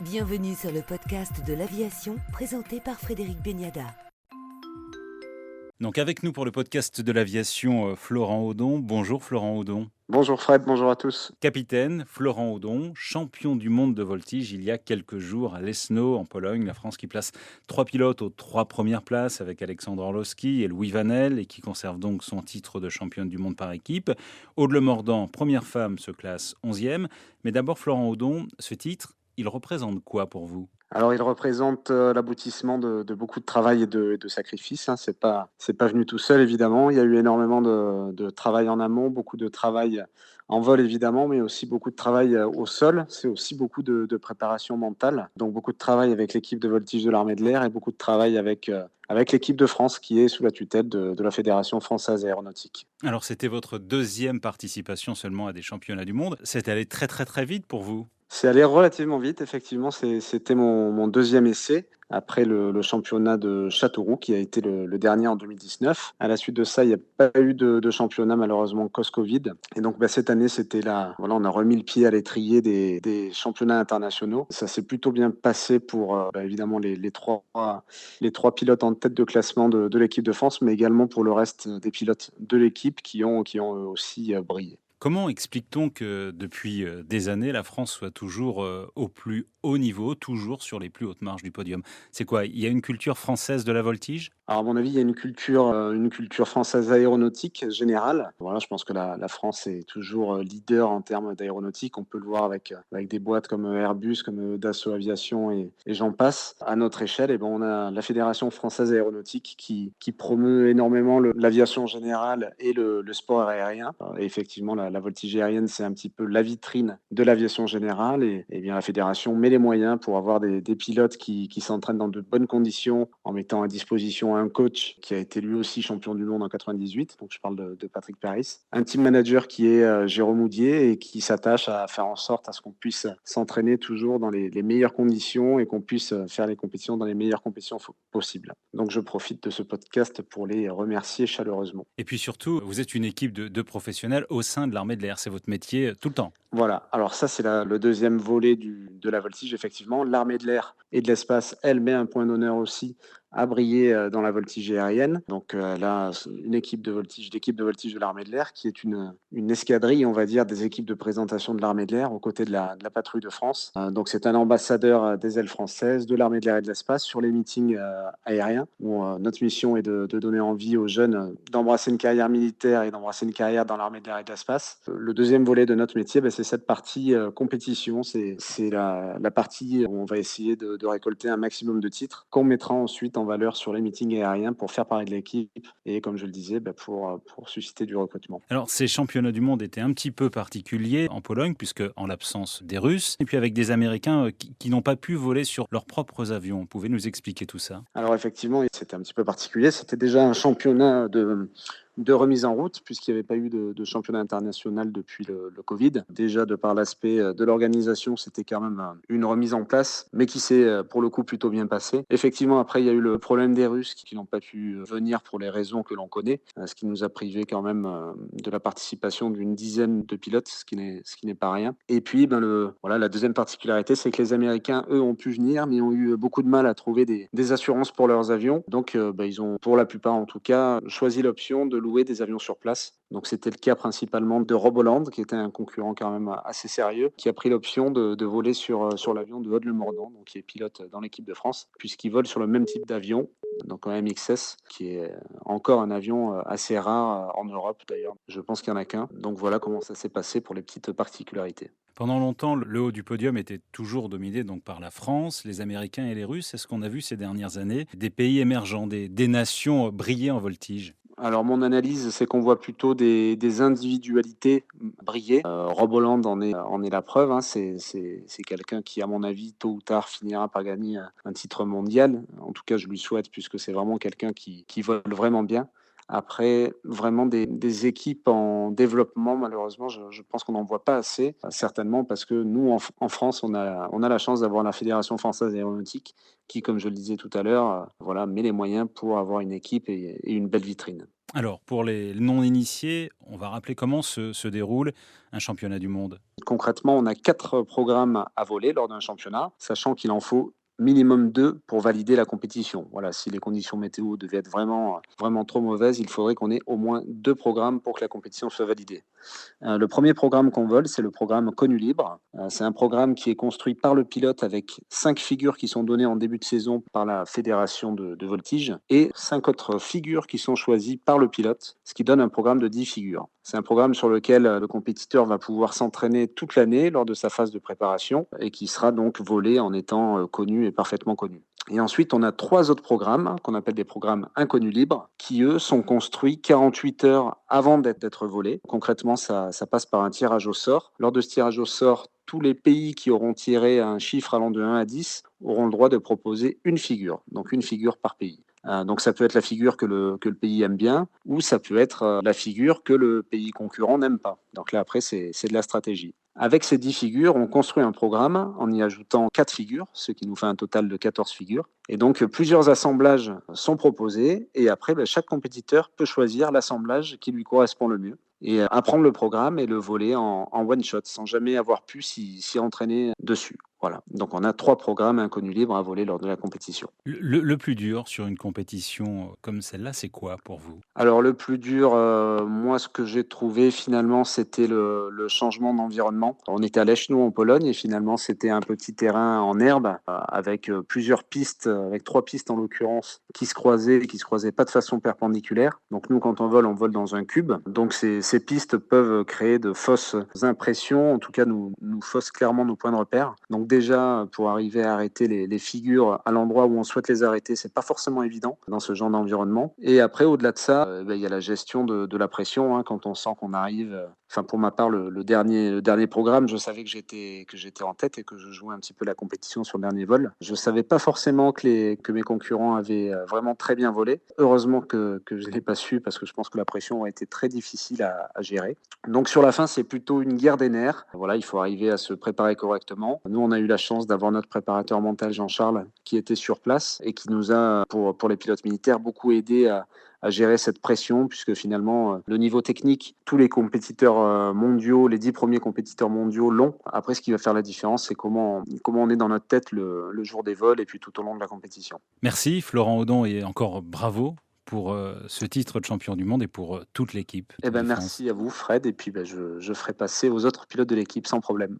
Bienvenue sur le podcast de l'aviation présenté par Frédéric Beniada. Donc avec nous pour le podcast de l'aviation, Florent Audon. Bonjour Florent Audon. Bonjour Fred, bonjour à tous. Capitaine Florent Audon, champion du monde de voltige il y a quelques jours à Leszno en Pologne. La France qui place 3 pilotes aux 3 premières places avec Alexandre Orlowski et Louis Vanel et qui conserve donc son titre de championne du monde par équipe. Aude Le Mordant, première femme, se classe 11e. Mais d'abord Florent Audon, ce titre, il représente quoi pour vous ? Alors, il représente l'aboutissement de beaucoup de travail et de sacrifices. Hein. C'est pas venu tout seul, évidemment. Il y a eu énormément de travail en amont, beaucoup de travail en vol, évidemment, mais aussi beaucoup de travail au sol. C'est aussi beaucoup de préparation mentale. Donc, beaucoup de travail avec l'équipe de voltige de l'armée de l'air et beaucoup de travail avec l'équipe de France qui est sous la tutelle de la Fédération française aéronautique. Alors c'était votre deuxième participation seulement à des championnats du monde. C'est allé très très très vite pour vous. C'est allé relativement vite, effectivement. C'était mon deuxième essai après le championnat de Châteauroux qui a été le dernier en 2019. À la suite de ça, il n'y a pas eu de championnat malheureusement cause Covid. Et donc cette année, c'était là. Voilà, on a remis le pied à l'étrier des championnats internationaux. Ça s'est plutôt bien passé pour évidemment les trois pilotes en tête de classement de l'équipe de France, mais également pour le reste des pilotes de l'équipe qui ont eux aussi brillé. Comment explique-t-on que depuis des années, la France soit toujours au plus haut niveau, toujours sur les plus hautes marches du podium ? C'est quoi ? Il y a une culture française de la voltige ? Alors, à mon avis, il y a une culture française aéronautique générale. Voilà, je pense que la France est toujours leader en termes d'aéronautique. On peut le voir avec des boîtes comme Airbus, comme Dassault Aviation et j'en passe. À notre échelle, on a la Fédération française aéronautique qui promeut énormément l'aviation générale et le sport aérien. Et effectivement, la voltige aérienne, c'est un petit peu la vitrine de l'aviation générale. Et bien, la Fédération met les moyens pour avoir des pilotes qui s'entraînent dans de bonnes conditions en mettant à disposition un coach qui a été lui aussi champion du monde en 98, donc je parle de Patrick Paris, un team manager qui est Jérôme Houdier et qui s'attache à faire en sorte à ce qu'on puisse s'entraîner toujours dans les meilleures conditions et qu'on puisse faire les compétitions dans les meilleures conditions possibles. Donc je profite de ce podcast pour les remercier chaleureusement. Et puis surtout, vous êtes une équipe de professionnels au sein de l'armée de l'air. C'est votre métier tout le temps. Voilà, alors ça c'est le deuxième volet de la voltige, effectivement. L'armée de l'air et de l'espace, elle met un point d'honneur aussi à briller dans la voltige aérienne. Donc là, l'équipe de voltige de l'armée de l'air qui est une escadrille, on va dire, des équipes de présentation de l'armée de l'air aux côtés de la patrouille de France. Donc c'est un ambassadeur des ailes françaises, de l'armée de l'air et de l'espace sur les meetings aériens où notre mission est de donner envie aux jeunes d'embrasser une carrière militaire et d'embrasser une carrière dans l'armée de l'air et de l'espace. Le deuxième volet de notre métier, c'est cette partie compétition, c'est la partie où on va essayer de récolter un maximum de titres qu'on mettra ensuite en valeur sur les meetings aériens pour faire parler de l'équipe et, comme je le disais, pour susciter du recrutement. Alors, ces championnats du monde étaient un petit peu particuliers en Pologne, puisque en l'absence des Russes, et puis avec des Américains qui n'ont pas pu voler sur leurs propres avions. Vous pouvez nous expliquer tout ça ? Alors effectivement, c'était un petit peu particulier. C'était déjà un championnat de remise en route, puisqu'il n'y avait pas eu de championnat international depuis le Covid. Déjà, de par l'aspect de l'organisation, c'était quand même une remise en place, mais qui s'est pour le coup plutôt bien passée. Effectivement, après, il y a eu le problème des Russes qui n'ont pas pu venir pour les raisons que l'on connaît, ce qui nous a privé quand même de la participation d'une dizaine de pilotes, ce qui n'est pas rien. Et puis, la deuxième particularité, c'est que les Américains, eux, ont pu venir, mais ont eu beaucoup de mal à trouver des assurances pour leurs avions. Donc, ils ont, pour la plupart en tout cas, choisi l'option de louer des avions sur place. Donc c'était le cas principalement de Rob Holland, qui était un concurrent quand même assez sérieux, qui a pris l'option de voler sur l'avion de Aude Le Mordant, donc qui est pilote dans l'équipe de France, puisqu'il vole sur le même type d'avion, donc un MXS, qui est encore un avion assez rare en Europe d'ailleurs. Je pense qu'il n'y en a qu'un. Donc voilà comment ça s'est passé pour les petites particularités. Pendant longtemps, le haut du podium était toujours dominé donc par la France, les Américains et les Russes. Est-ce qu'on a vu ces dernières années des pays émergents, des nations briller en voltige ? Alors mon analyse, c'est qu'on voit plutôt des individualités briller. Rob Holland en est la preuve. Hein. C'est quelqu'un qui, à mon avis, tôt ou tard, finira par gagner un titre mondial. En tout cas, je lui souhaite, puisque c'est vraiment quelqu'un qui vole vraiment bien. Après, vraiment des équipes en développement, malheureusement, je pense qu'on n'en voit pas assez, certainement parce que nous, en France, on a la chance d'avoir la Fédération française d'aéronautique qui, comme je le disais tout à l'heure, voilà, met les moyens pour avoir une équipe et une belle vitrine. Alors, pour les non-initiés, on va rappeler comment se déroule un championnat du monde. Concrètement, on a 4 programmes à voler lors d'un championnat, sachant qu'il en faut minimum 2 pour valider la compétition. Voilà, si les conditions météo devaient être vraiment trop mauvaises, il faudrait qu'on ait au moins 2 programmes pour que la compétition soit validée. Le premier programme qu'on vole, c'est le programme Connu Libre. C'est un programme qui est construit par le pilote avec 5 figures qui sont données en début de saison par la fédération de voltige et 5 autres figures qui sont choisies par le pilote, ce qui donne un programme de 10 figures. C'est un programme sur lequel le compétiteur va pouvoir s'entraîner toute l'année lors de sa phase de préparation et qui sera donc volé en étant connu et parfaitement connu. Et ensuite, on a 3 autres programmes qu'on appelle des programmes inconnus libres qui, eux, sont construits 48 heures avant d'être volés. Concrètement, ça passe par un tirage au sort. Lors de ce tirage au sort, tous les pays qui auront tiré un chiffre allant de 1 à 10 auront le droit de proposer une figure, donc une figure par pays. Donc ça peut être la figure que le pays aime bien ou ça peut être la figure que le pays concurrent n'aime pas. Donc là, après, c'est de la stratégie. Avec ces 10 figures, on construit un programme en y ajoutant 4 figures, ce qui nous fait un total de 14 figures. Et donc, plusieurs assemblages sont proposés et après, chaque compétiteur peut choisir l'assemblage qui lui correspond le mieux et apprendre le programme et le voler en one shot sans jamais avoir pu s'y entraîner dessus. Voilà. Donc, on a 3 programmes inconnus libres à voler lors de la compétition. Le plus dur sur une compétition comme celle-là, c'est quoi pour vous? Alors le plus dur, moi ce que j'ai trouvé finalement, c'était le changement d'environnement. On était à Leszno en Pologne et finalement c'était un petit terrain en herbe, avec, plusieurs pistes, avec 3 pistes en l'occurrence, qui se croisaient pas de façon perpendiculaire. Donc nous quand on vole dans un cube. Donc ces pistes peuvent créer de fausses impressions, en tout cas nous faussent clairement nos points de repère. Donc déjà, pour arriver à arrêter les figures à l'endroit où on souhaite les arrêter, c'est pas forcément évident dans ce genre d'environnement. Et après au-delà de ça, il y a la gestion de la pression, hein, quand on sent qu'on arrive, enfin pour ma part le dernier programme, je savais que j'étais en tête et que je jouais un petit peu la compétition sur le dernier vol. Je savais pas forcément que mes concurrents avaient, vraiment très bien volé. Heureusement que je l'ai pas su parce que je pense que la pression a été très difficile à gérer. Donc sur la fin, c'est plutôt une guerre des nerfs. Voilà, il faut arriver à se préparer correctement. Nous, on a eu la chance d'avoir notre préparateur mental Jean-Charles qui était sur place et qui nous a, pour les pilotes militaires, beaucoup aidé à gérer cette pression, puisque finalement, le niveau technique, tous les compétiteurs mondiaux, les 10 premiers compétiteurs mondiaux l'ont. Après, ce qui va faire la différence, c'est comment on est dans notre tête le jour des vols et puis tout au long de la compétition. Merci Florent Audon et encore bravo pour ce titre de champion du monde et pour toute l'équipe Eh Tour ben, de France. merci à vous, Fred, et puis je ferai passer aux autres pilotes de l'équipe sans problème.